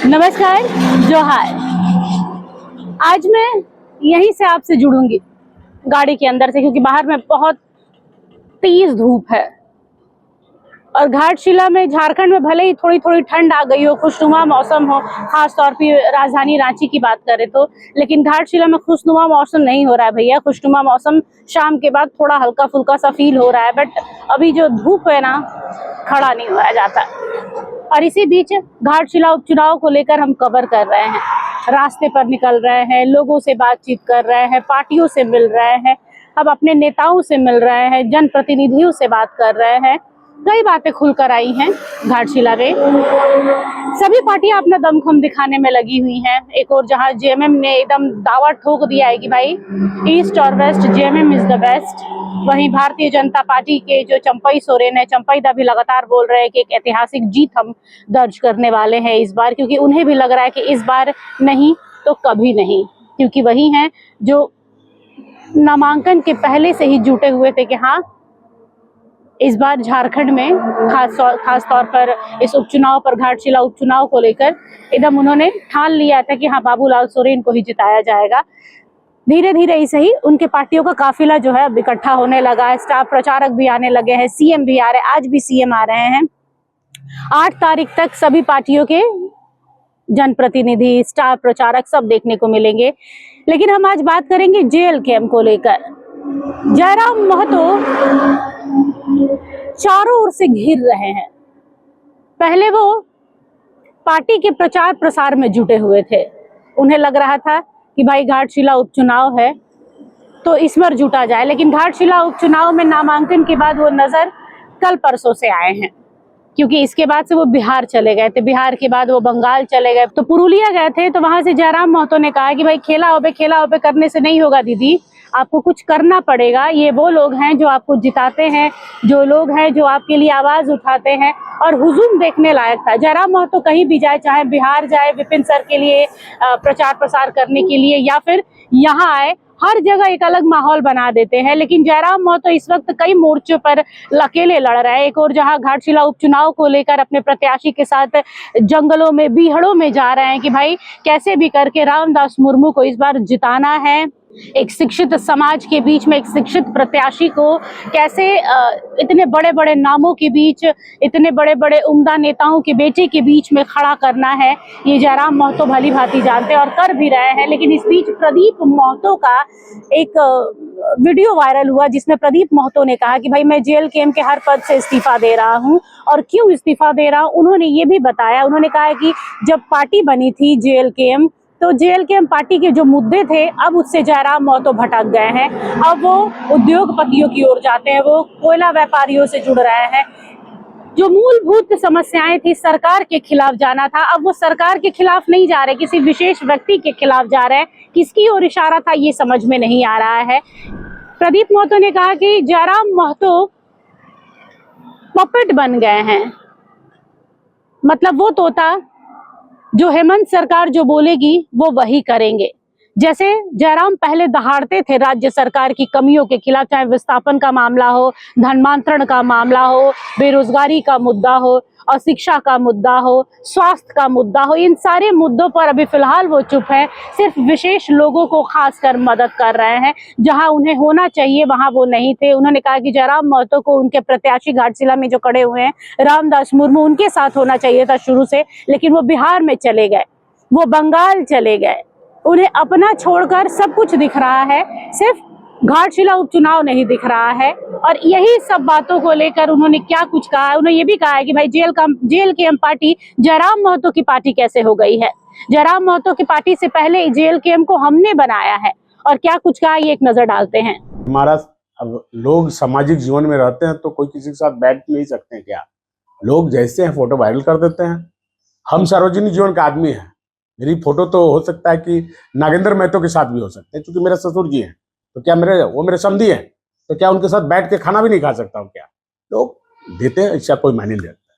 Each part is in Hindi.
नमस्कार, जोहार। आज मैं यहीं से आपसे जुड़ूंगी गाड़ी के अंदर से, क्योंकि बाहर में बहुत तेज धूप है और घाटशिला में, झारखंड में भले ही थोड़ी थोड़ी ठंड आ गई हो, खुशनुमा मौसम हो, खास तौर पे राजधानी रांची की बात करें तो, लेकिन घाटशिला में खुशनुमा मौसम नहीं हो रहा है भैया। खुशनुमा मौसम शाम के बाद थोड़ा हल्का फुल्का सा फील हो रहा है, बट अभी जो धूप है ना, खड़ा नहीं हुआ जाता। और इसी बीच घाटशिला उपचुनाव को लेकर हम कवर कर रहे हैं, रास्ते पर निकल रहे हैं, लोगों से बातचीत कर रहे हैं, पार्टियों से मिल रहे हैं, अब अपने नेताओं से मिल रहे हैं, जनप्रतिनिधियों से बात कर रहे हैं। कई बातें खुलकर आई हैं घाटशिला में। सभी पार्टियां अपना दमखम दिखाने में लगी हुई हैं। एक और जहां जेएमएम ने एकदम दावा ठोक दिया है कि भाई ईस्ट और west JMM is the best, वहीं भारतीय जनता पार्टी के जो चंपई सोरेन है, चंपई दा भी लगातार बोल रहे हैं कि एक ऐतिहासिक जीत हम दर्ज करने वाले हैं इस बार, क्योंकि उन्हें भी लग रहा है कि इस बार नहीं तो कभी नहीं, क्योंकि वही हैं जो नामांकन के पहले से ही जुटे हुए थे कि हाँ, इस बार झारखंड में खास तौर पर इस उपचुनाव पर, घाटशिला उपचुनाव को लेकर एकदम उन्होंने ठान लिया था कि हाँ, बाबूलाल सोरेन को ही जिताया जाएगा। धीरे धीरे ही सही उनके पार्टियों का काफिला जो है अब इकट्ठा होने लगा है, स्टार प्रचारक भी आने लगे हैं, सीएम भी आ रहे हैं, आज भी सीएम आ रहे हैं। 8 तारीख तक सभी पार्टियों के जनप्रतिनिधि, स्टार प्रचारक सब देखने को मिलेंगे। लेकिन हम आज बात करेंगे जेल कैंप को लेकर। जयराम महतो चारों ओर से घिर रहे हैं। पहले वो पार्टी के प्रचार प्रसार में जुटे हुए थे, उन्हें लग रहा था कि भाई घाटशिला उपचुनाव है तो इस बार जुटा जाए, लेकिन घाटशिला उपचुनाव में नामांकन के बाद वो नजर कल परसों से आए हैं, क्योंकि इसके बाद से वो बिहार चले गए थे, बिहार के बाद वो बंगाल चले गए, तो पुरुलिया गए थे। तो वहां से जयराम महतो ने कहा कि भाई खेला ओबे करने से नहीं होगा दीदी, आपको कुछ करना पड़ेगा। ये वो लोग हैं जो आपको जिताते हैं, जो लोग हैं जो आपके लिए आवाज उठाते हैं, और हुजूम देखने लायक था। जयराम महतो कहीं भी जाए, चाहे बिहार जाए विपिन सर के लिए प्रचार प्रसार करने के लिए, या फिर यहाँ आए, हर जगह एक अलग माहौल बना देते हैं। लेकिन जयराम महतो इस वक्त कई मोर्चों पर अकेले लड़ रहे हैं। एक और जहां घाटशिला उपचुनाव को लेकर अपने प्रत्याशी के साथ जंगलों में, बीहड़ों में जा रहे हैं कि भाई कैसे भी करके रामदास मुर्मू को इस बार जिताना है। एक शिक्षित समाज के बीच में एक शिक्षित प्रत्याशी को कैसे इतने बड़े बड़े नामों के बीच, इतने बड़े बड़े उम्दा नेताओं के बेटे के बीच में खड़ा करना है, ये जयराम महतो भली भांति जानते हैं और कर भी रहे हैं। लेकिन इस बीच प्रदीप महतो का एक वीडियो वायरल हुआ, जिसमें प्रदीप महतो ने कहा कि भाई मैं जेल कैंप के हर पद से इस्तीफा दे रहा हूं। और क्यों इस्तीफा दे रहा हूं, उन्होंने ये भी बताया। उन्होंने कहा कि जब पार्टी बनी थी जेल कैंप, तो जेल कैंप पार्टी के जो मुद्दे थे, अब उससे जयराम महतो भटक गए हैं। अब वो उद्योगपतियों की ओर जाते हैं, वो कोयला व्यापारियों से जुड़ रहे हैं। जो मूलभूत समस्याएं थी, सरकार के खिलाफ जाना था, अब वो सरकार के खिलाफ नहीं जा रहे, किसी विशेष व्यक्ति के खिलाफ जा रहे हैं। किसकी ओर इशारा था ये समझ में नहीं आ रहा है। प्रदीप महतो ने कहा कि जयराम महतो पपेट बन गए हैं, मतलब वो तोता जो हेमंत सरकार जो बोलेगी वो वही करेंगे। जैसे जयराम पहले दहाड़ते थे राज्य सरकार की कमियों के खिलाफ, चाहे विस्थापन का मामला हो, धर्मांतरण का मामला हो, बेरोजगारी का मुद्दा हो, और शिक्षा का मुद्दा हो, स्वास्थ्य का मुद्दा हो, इन सारे मुद्दों पर अभी फिलहाल वो चुप है। सिर्फ विशेष लोगों को खासकर मदद कर रहे हैं, जहां उन्हें होना चाहिए वहां वो नहीं थे। उन्होंने कहा कि जयराम महतो को उनके प्रत्याशी घाटशिला में जो खड़े हुए हैं रामदास मुर्मू, उनके साथ होना चाहिए था शुरू से, लेकिन वो बिहार में चले गए, वो बंगाल चले गए, उन्हें अपना छोड़कर सब कुछ दिख रहा है, सिर्फ घाटशिला उपचुनाव नहीं दिख रहा है। और यही सब बातों को लेकर उन्होंने क्या कुछ कहा, उन्होंने ये भी कहा है कि भाई जेल कैंप पार्टी जयराम महतो की पार्टी कैसे हो गई है। जयराम महतो की पार्टी से पहले जेल कैंप को हमने बनाया है, और क्या कुछ कहा ये एक नजर डालते हैं। हमारा अब लोग सामाजिक जीवन में रहते हैं तो कोई किसी के साथ बैठ नहीं सकते हैं क्या? लोग जैसे हैं फोटो वायरल कर देते हैं। हम सार्वजनिक जीवन का आदमी हैं, मेरी फोटो तो हो सकता है कि नागेंद्र महतो के साथ भी हो सकते हैं, क्योंकि मेरे ससुर जी हैं, तो क्या वो मेरे समधी हैं, तो क्या उनके साथ बैठ के खाना भी नहीं खा सकता हूँ क्या? लोग देते हैं, इसका कोई मायने नहीं रखता।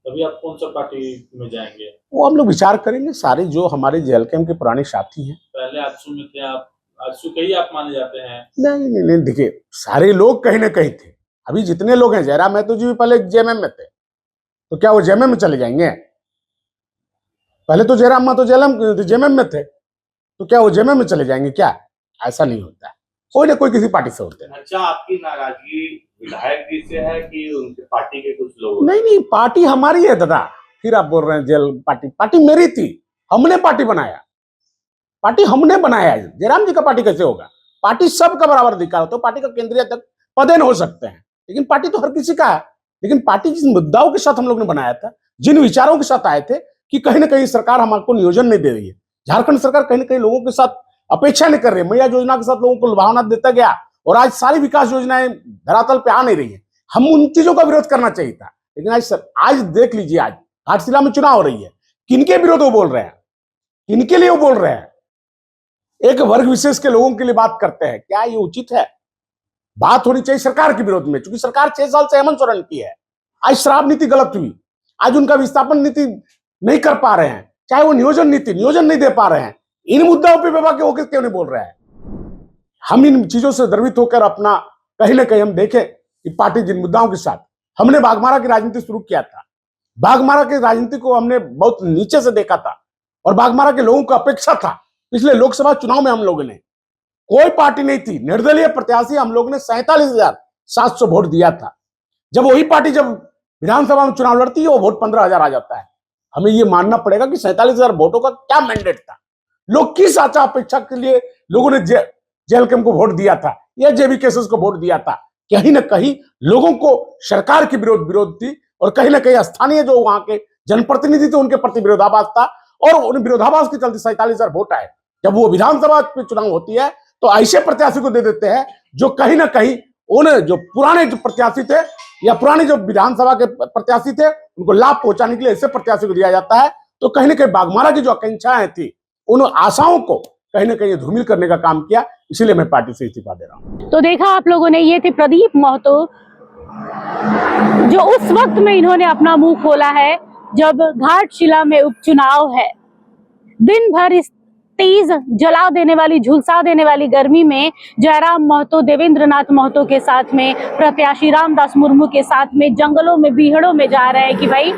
तभी आप कौन सा पार्टी में जाएंगे? वो हम लोग विचार करेंगे। सारे जो हमारे जेल कैंप के पुराने साथी हैं, पहले आजसू में थे आप, आजसू के ही आप माने जाते हैं। नहीं, देखिए सारे लोग कहीं ना कहीं थे। अभी जितने लोग हैं, जयराम महतो जी भी पहले जेएमएम में थे, तो क्या वो जेएमएम में चले जाएंगे? पहले तो जयराम मातो जेएमएम में थे, तो क्या वो जेएमएम में चले जाएंगे क्या? ऐसा नहीं होता है, कोई ना कोई किसी पार्टी से होते हैं। अच्छा, आपकी नाराजगी विधायक जी से है कि उनके पार्टी के कुछ लोग? नहीं, पार्टी हमारी है दादा। फिर आप बोल रहे हैं जेल पार्टी मेरी थी, हमने पार्टी बनाया, पार्टी हमने बनाया है। जयराम जी का पार्टी कैसे होगा? पार्टी सबका बराबर अधिकार होता है, पार्टी का केंद्रीय अध्यक्ष पदेन हो सकते हैं, लेकिन पार्टी तो हर किसी का है। लेकिन पार्टी जिन मुद्दाओं के साथ हम लोग ने बनाया था, जिन विचारों के साथ आए थे कि कहीं ना कहीं सरकार हमको नियोजन नहीं दे रही है, झारखंड सरकार कहीं ना कहीं लोगों के साथ अपेक्षा नहीं कर रही है, मैया योजना के साथ लोगों को लुभावना देता गया और आज सारी विकास योजनाएं धरातल पे आ नहीं रही है। हम उन चीजों का विरोध करना चाहिए था, लेकिन आज देख लीजिए, आज घाटशिला में चुनाव हो रही है, किनके विरोध वो बोल रहे हैं, किनके लिए वो बोल रहे हैं? एक वर्ग विशेष के लोगों के लिए बात करते हैं, क्या ये उचित है? बात होनी चाहिए सरकार के विरोध में, क्योंकि सरकार 6 साल से हेमंत सोरेन की है। आज शराब नीति गलत हुई, आज उनका विस्थापन नीति नहीं कर पा रहे हैं, चाहे वो नियोजन नहीं दे पा रहे हैं। इन मुद्दाओं पे बेबा के होकर क्यों नहीं बोल रहे हैं? हम इन चीजों से द्रवित होकर अपना कहीं ना कहीं हम देखें कि पार्टी जिन मुद्दाओं के साथ हमने बाघमारा की राजनीति शुरू किया था, बाघमारा की राजनीति को हमने बहुत नीचे से देखा था और बाघमारा के लोगों को अपेक्षा था। पिछले लोकसभा चुनाव में हम लोगों ने, कोई पार्टी नहीं थी, निर्दलीय प्रत्याशी हम लोग ने 47,700 वोट दिया था। जब वही पार्टी जब विधानसभा में चुनाव लड़ती है, वो वोट 15,000 आ जाता है। हमें ये मानना पड़ेगा कि 47,000 वोटों का क्या मैंडेट था। लोग किस आचार अपेक्षा के लिए लोगों ने जेएलकेम को वोट दिया था या जेबी केसेस को वोट दिया था? कहीं ना कहीं लोगों को सरकार की विरोध थी और कहीं ना कहीं स्थानीय जो वहां के जनप्रतिनिधि थे उनके प्रति विरोधाभास था और उन विरोधाभास के चलते 47,000 वोट आए। जब वो विधानसभा में चुनाव होती है तो ऐसे प्रत्याशी को दे देते हैं जो कहीं ना कहीं उन जो पुराने जो प्रत्याशी थे या पुराने जो विधानसभा के प्रत्याशी थे उनको लाभ पहुंचाने के लिए ऐसे प्रत्याशी को दिया जाता है। तो कहीं ना कहीं बाघमारा की जो आकांक्षाएं थी, उन आशाओं को कहीं ना कहीं धूमिल करने का काम किया, इसीलिए मैं पार्टी से इस्तीफा दे रहा हूं। तो देखा आप लोगों ने, ये थे प्रदीप महतो, जो उस वक्त में इन्होंने अपना मुंह खोला है जब घाटशिला में उपचुनाव है। दिन भर इस तेज जला देने वाली, झुलसा देने वाली गर्मी में जयराम महतो देवेंद्र नाथ महतो के साथ में, प्रत्याशी रामदास मुर्मू के साथ में जंगलों में बीहड़ों में जा रहे हैं कि भाई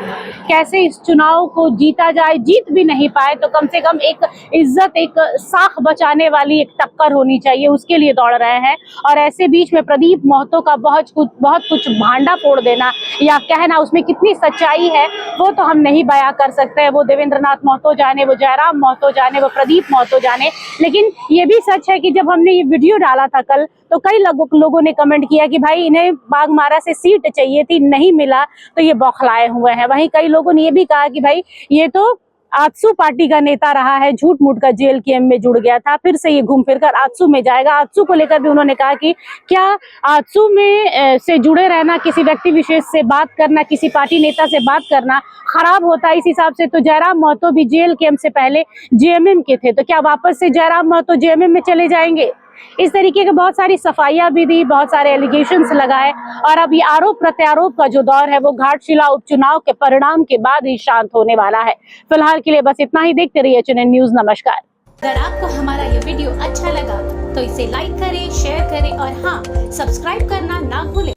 कैसे इस चुनाव को जीता जाए। जीत भी नहीं पाए तो कम से कम एक इज्जत, एक साख बचाने वाली एक टक्कर होनी चाहिए, उसके लिए दौड़ रहे हैं। और ऐसे बीच में प्रदीप महतो का बहुत कुछ भांडा फोड़ देना या कहना, उसमें कितनी सच्चाई है वो तो हम नहीं बयां कर सकते। वो देवेंद्र नाथ महतो जाने, वो जयराम महतो जाने, वो प्रदीप महतो जाने। लेकिन ये भी सच है कि जब हमने ये वीडियो डाला था कल, तो कई लोगों ने कमेंट किया कि भाई इन्हें बाघमारा से सीट चाहिए थी, नहीं मिला तो ये बौखलाए हुए हैं। वहीं कई लोगों ने ये भी कहा कि भाई ये तो आजसू पार्टी का नेता रहा है, झूठ मूठ का जेल कैंप में जुड़ गया था, फिर से ये घूम फिर कर आजसू में जाएगा। आजसू को लेकर भी उन्होंने कहा कि क्या आजसू में से जुड़े रहना, किसी व्यक्ति विशेष से बात करना, किसी पार्टी नेता से बात करना खराब होता है। इस हिसाब से तो जयराम महतो भी जेल कैंप से पहले जेएमएम के थे, तो क्या वापस से जयराम महतो जेएमएम में चले जाएंगे? इस तरीके के बहुत सारी सफाइयां भी दी, बहुत सारे एलिगेशंस लगाए और अब ये आरोप प्रत्यारोप का जो दौर है वो घाटशिला उपचुनाव के परिणाम के बाद ही शांत होने वाला है। फिलहाल के लिए बस इतना ही। देखते रहिए चैनल न्यूज़। नमस्कार। अगर आपको हमारा ये वीडियो अच्छा लगा तो इसे लाइक करें, शेयर करें और हाँ, सब्सक्राइब करना ना भूलें।